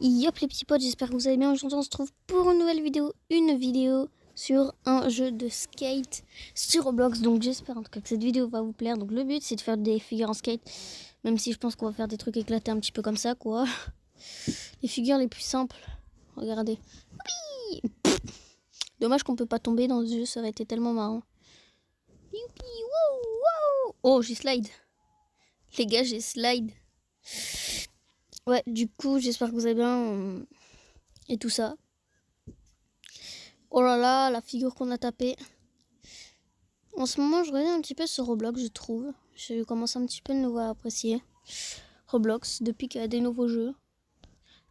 Yop les petits potes, j'espère que vous allez bien. Aujourd'hui on se trouve pour une nouvelle vidéo, sur un jeu de skate sur Roblox. Donc j'espère en tout cas que cette vidéo va vous plaire. Donc le but c'est de faire des figures en skate, même si je pense qu'on va faire des trucs éclatés un petit peu comme ça quoi. Les figures les plus simples, regardez. Oui. Dommage qu'on peut pas tomber dans ce jeu, ça aurait été tellement marrant. Youpi, wow, wow. Oh j'ai slide. Les gars j'ai slide. Ouais du coup j'espère que vous allez bien et tout ça. Oh là là, la figure qu'on a tapée. En ce moment, je reviens un petit peu sur Roblox, je trouve. Je commence un petit peu de nouveau à apprécier Roblox depuis qu'il y a des nouveaux jeux.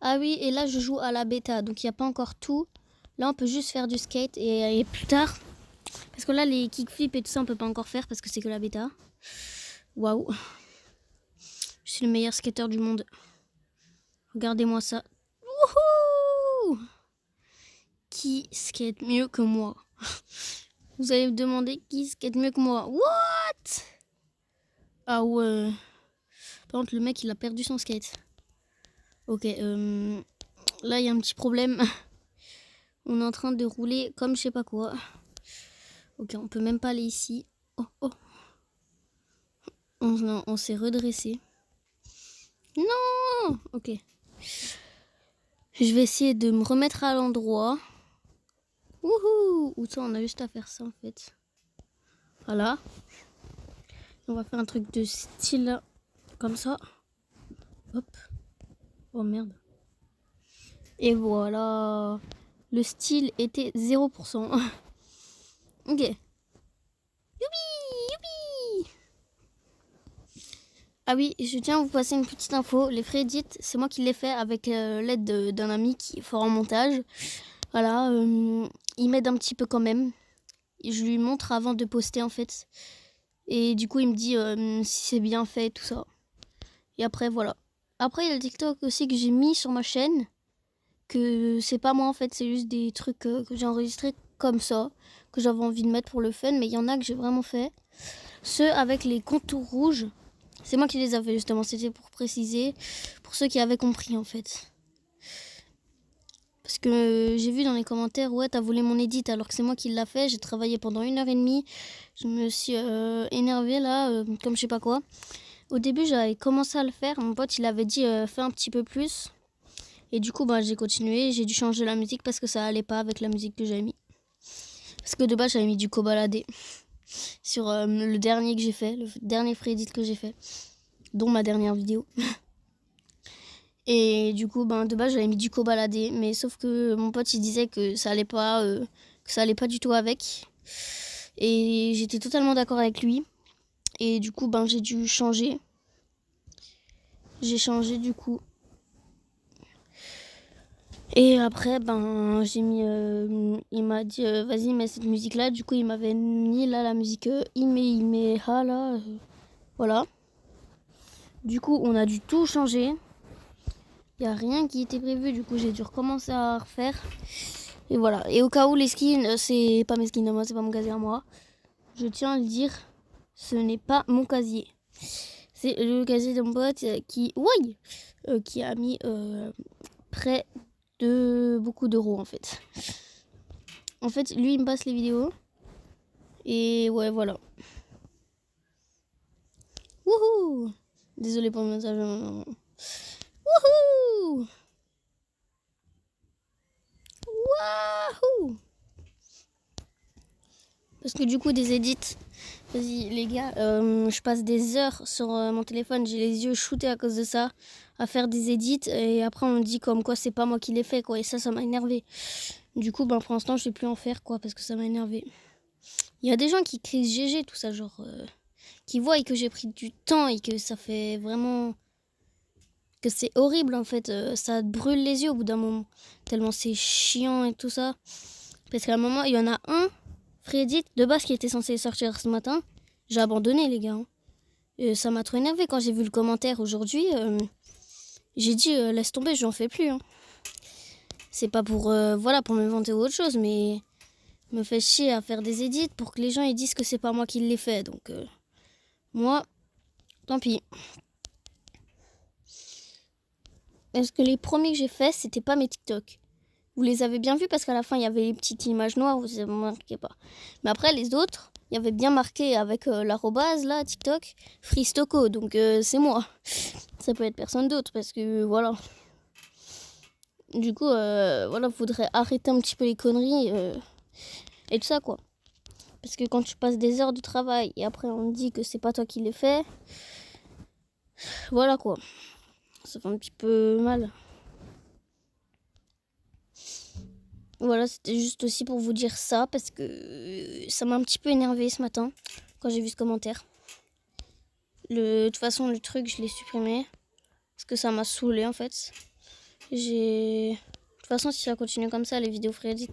Ah oui, et là, je joue à la bêta, donc il n'y a pas encore tout. Là, on peut juste faire du skate et plus tard. Parce que là, les kickflips et tout ça, on peut pas encore faire parce que c'est que la bêta. Waouh. Je suis le meilleur skateur du monde. Regardez-moi ça. Wouhou! Qui skate mieux que moi? Vous allez me demander qui skate mieux que moi. What? Ah ouais. Par contre, le mec, il a perdu son skate. Ok, là, il y a un petit problème. On est en train de rouler comme je sais pas quoi. Ok, on peut même pas aller ici. Oh, oh. On s'est redressé. Non! Ok. Je vais essayer de me remettre à l'endroit. Wouhou! Ou ça, on a juste à faire ça, en fait. Voilà. On va faire un truc de style comme ça. Hop. Oh, merde. Et voilà. Le style était 0%. Ok. Youpi! Youpi! Ah oui, je tiens à vous passer une petite info. Les frais edits, c'est moi qui les fais avec l'aide d'un ami qui est fort en montage. Voilà, il m'aide un petit peu quand même. Je lui montre avant de poster en fait. Et du coup, il me dit si c'est bien fait, tout ça. Et après, voilà. Après, il y a le TikTok aussi que j'ai mis sur ma chaîne. Que c'est pas moi en fait, c'est juste des trucs que j'ai enregistrés comme ça. Que j'avais envie de mettre pour le fun. Mais il y en a que j'ai vraiment fait. Ceux avec les contours rouges. C'est moi qui les avais justement, c'était pour préciser, pour ceux qui avaient compris en fait. Parce que j'ai vu dans les commentaires, ouais t'as volé mon edit alors que c'est moi qui l'a fait, j'ai travaillé pendant 1h30, je me suis énervée là, comme je sais pas quoi. Au début j'avais commencé à le faire, mon pote il avait dit fais un petit peu plus. Et du coup j'ai continué, j'ai dû changer la musique parce que ça allait pas avec la musique que j'avais mis. Parce que de base j'avais mis du Kobalade sur le dernier que j'ai fait, le dernier free edit que j'ai fait. Dont ma dernière vidéo. Et du coup, de base, j'avais mis du Kobalade, mais sauf que mon pote, il disait que ça allait pas du tout avec. Et j'étais totalement d'accord avec lui. Et du coup, j'ai dû changer. J'ai changé du coup. Et après, j'ai mis. Il m'a dit, vas-y, mets cette musique-là. Du coup, il m'avait mis là la musique Ime, ha là. Voilà. Du coup, on a dû tout changer. Il n'y a rien qui était prévu, du coup j'ai dû recommencer à refaire. Et voilà. Et au cas où les skins, c'est pas mes skins à moi, c'est pas mon casier à moi. Je tiens à le dire, ce n'est pas mon casier. C'est le casier de mon pote qui a mis près de beaucoup d'euros en fait. En fait, lui il me passe les vidéos. Et ouais, voilà. Wouhou! Désolé pour le message. Wouhou! Wouhou! Parce que du coup, des edits, vas-y les gars, je passe des heures sur mon téléphone, j'ai les yeux shootés à cause de ça, à faire des edits, et après on me dit comme quoi c'est pas moi qui les fais, quoi, et ça m'a énervé. Du coup, pour l'instant, je vais plus en faire, quoi, parce que ça m'a énervé. Il y a des gens qui crient GG, tout ça, genre, qui voient que j'ai pris du temps et que ça fait vraiment... que c'est horrible, en fait, ça te brûle les yeux au bout d'un moment, tellement c'est chiant et tout ça. Parce qu'à un moment, il y en a un... Freddy, de base, qui était censé sortir ce matin, j'ai abandonné, les gars. Ça m'a trop énervé quand j'ai vu le commentaire aujourd'hui. J'ai dit, laisse tomber, j'en fais plus. Hein. C'est pas pour, pour me vanter ou autre chose, mais me fait chier à faire des edits pour que les gens ils disent que c'est pas moi qui l'ai fait. Donc, moi, tant pis. Parce que les premiers que j'ai faits, c'était pas mes TikTok. Vous les avez bien vus parce qu'à la fin, il y avait les petites images noires, vous ne remarquez pas. Mais après, les autres, il y avait bien marqué avec l'arrobase, là, TikTok, Freestoco. Donc, c'est moi. Ça peut être personne d'autre parce que, voilà. Du coup, voilà, faudrait arrêter un petit peu les conneries et tout ça, quoi. Parce que quand tu passes des heures de travail et après on te dit que c'est pas toi qui les fais, voilà, quoi. Ça fait un petit peu mal. Voilà, c'était juste aussi pour vous dire ça parce que ça m'a un petit peu énervé ce matin quand j'ai vu ce commentaire. De toute façon, le truc, je l'ai supprimé parce que ça m'a saoulé en fait. De toute façon, si ça continue comme ça, les vidéos Freddy,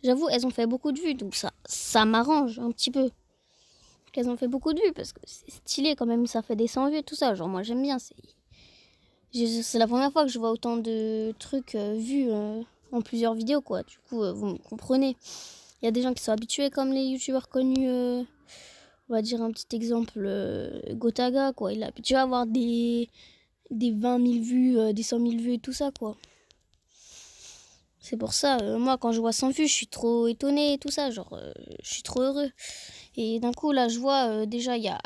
j'avoue, elles ont fait beaucoup de vues, donc ça m'arrange un petit peu. Qu'elles ont fait beaucoup de vues parce que c'est stylé quand même, ça fait des 100 vues et tout ça. Genre, moi j'aime bien. C'est la première fois que je vois autant de trucs vus en plusieurs vidéos, quoi. Du coup, vous me comprenez. Il y a des gens qui sont habitués, comme les youtubeurs connus. On va dire un petit exemple, Gotaga, quoi. Il est habitué à avoir des 20 000 vues, des 100 000 vues et tout ça, quoi. C'est pour ça, moi, quand je vois 100 vues, je suis trop étonnée et tout ça. Genre, je suis trop heureux. Et d'un coup, là, je vois, déjà, il y a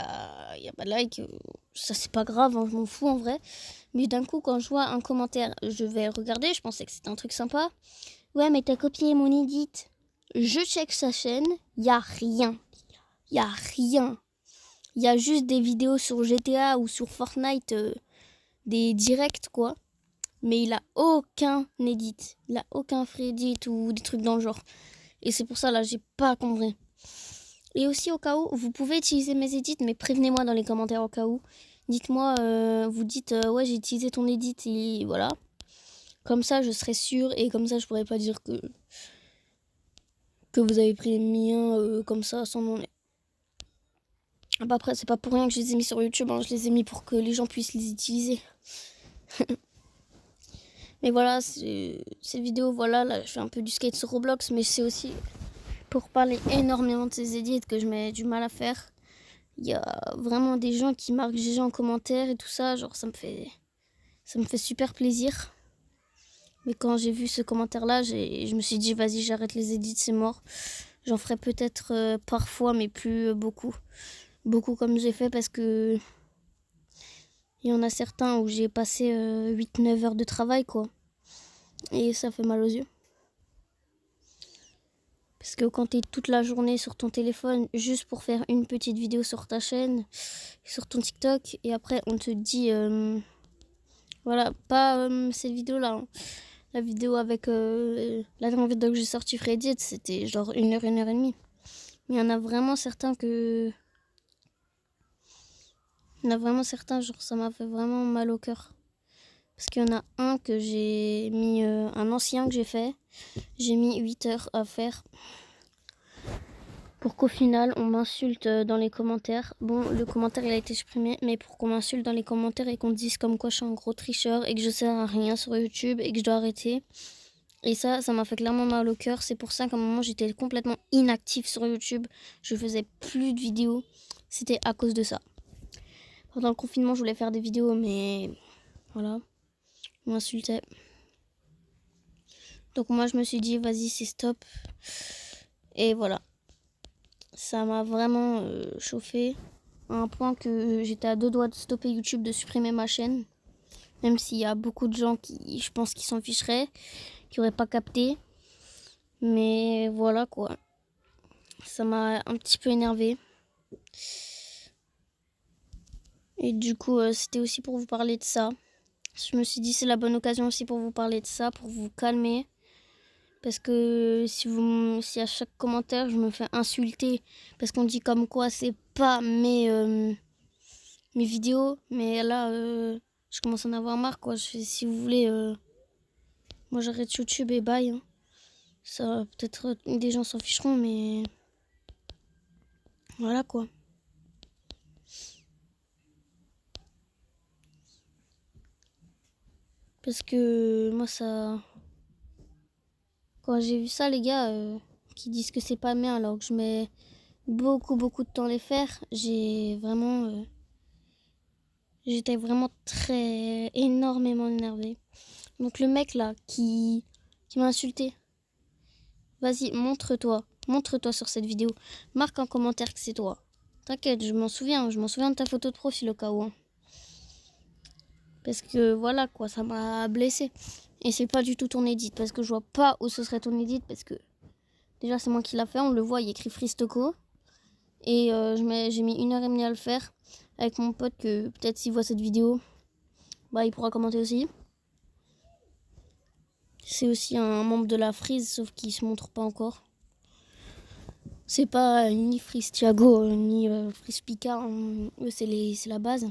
pas de like. Ça, c'est pas grave, hein, je m'en fous en vrai. Mais d'un coup, quand je vois un commentaire, je vais regarder. Je pensais que c'était un truc sympa. Ouais, mais t'as copié mon edit. Je check sa chaîne. Il y a rien. Il y a rien. Il y a juste des vidéos sur GTA ou sur Fortnite, des directs, quoi. Mais il a aucun edit. Il a aucun free edit ou des trucs dans le genre. Et c'est pour ça, là, j'ai pas compris. Et aussi, au cas où, vous pouvez utiliser mes edits, mais prévenez-moi dans les commentaires au cas où. Dites-moi, vous dites, ouais, j'ai utilisé ton edit et voilà. Comme ça, je serai sûre et comme ça, je pourrais pas dire que vous avez pris les miens comme ça, sans mon nez. Après, c'est pas pour rien que je les ai mis sur YouTube, hein. Je les ai mis pour que les gens puissent les utiliser. Mais voilà, ces vidéos, voilà, là, je fais un peu du skate sur Roblox, mais c'est aussi pour parler énormément de ces edits que je mets du mal à faire. Il y a vraiment des gens qui marquent GG en commentaire et tout ça, genre ça me fait super plaisir. Mais quand j'ai vu ce commentaire-là, je me suis dit, vas-y, j'arrête les edits, c'est mort. J'en ferai peut-être parfois, mais plus beaucoup. Beaucoup comme j'ai fait parce que il y en a certains où j'ai passé 8-9 heures de travail, quoi. Et ça fait mal aux yeux. Parce que quand t'es toute la journée sur ton téléphone juste pour faire une petite vidéo sur ta chaîne, sur ton TikTok, et après on te dit, voilà, pas cette vidéo-là, hein. La vidéo avec la dernière vidéo que j'ai sortie Freddy, c'était genre 1 heure, 1 heure et demie. Mais il y en a vraiment certains que... Il y en a vraiment certains, genre ça m'a fait vraiment mal au cœur. Parce qu'il y en a un que j'ai mis, un ancien que j'ai fait, j'ai mis 8 heures à faire. Pour qu'au final, on m'insulte dans les commentaires. Bon, le commentaire, il a été supprimé, mais pour qu'on m'insulte dans les commentaires et qu'on dise comme quoi je suis un gros tricheur et que je sers à rien sur YouTube et que je dois arrêter. Et ça m'a fait clairement mal au cœur. C'est pour ça qu'à un moment, j'étais complètement inactive sur YouTube. Je faisais plus de vidéos. C'était à cause de ça. Pendant le confinement, je voulais faire des vidéos, mais voilà, on m'insultait. Donc moi, je me suis dit, vas-y, c'est stop. Et voilà. Ça m'a vraiment chauffé à un point que j'étais à 2 doigts de stopper YouTube, de supprimer ma chaîne. Même s'il y a beaucoup de gens qui, je pense, qui s'en ficheraient, qui n'auraient pas capté. Mais voilà quoi. Ça m'a un petit peu énervé. Et du coup, c'était aussi pour vous parler de ça. Je me suis dit, c'est la bonne occasion aussi pour vous parler de ça, pour vous calmer. Parce que si à chaque commentaire, je me fais insulter, parce qu'on dit comme quoi c'est pas mes vidéos, mais là, je commence à en avoir marre, quoi. Si vous voulez, moi j'arrête YouTube et bye, hein. Ça, peut-être des gens s'en ficheront, mais voilà, quoi. Parce que moi, ça... Quand j'ai vu ça, les gars, qui disent que c'est pas bien, alors que je mets beaucoup, beaucoup de temps à les faire, j'étais vraiment très énormément énervée. Donc le mec là qui m'a insulté. Vas-y, montre-toi. Montre-toi sur cette vidéo. Marque en commentaire que c'est toi. T'inquiète, je m'en souviens. Je m'en souviens de ta photo de profil au cas où. Hein. Parce que voilà quoi, ça m'a blessé. Et c'est pas du tout ton edit. Parce que je vois pas où ce serait ton edit. Parce que déjà c'est moi qui l'a fait. On le voit, il y a écrit Freestoco. Et j'ai mis 1h30 à le faire. Avec mon pote que peut-être s'il voit cette vidéo, bah il pourra commenter aussi. C'est aussi un membre de la Freeze, sauf qu'il se montre pas encore. C'est pas ni Freeze Thiago, ni Freeze Pika. Eux, c'est la base.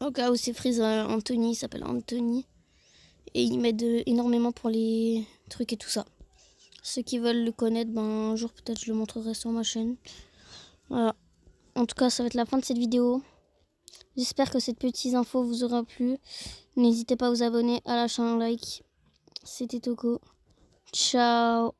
Au cas où c'est Freeze Anthony, il s'appelle Anthony. Et il m'aide énormément pour les trucs et tout ça. Ceux qui veulent le connaître, ben, un jour peut-être je le montrerai sur ma chaîne. Voilà. En tout cas, ça va être la fin de cette vidéo. J'espère que cette petite info vous aura plu. N'hésitez pas à vous abonner, à lâcher un like. C'était Toko. Ciao.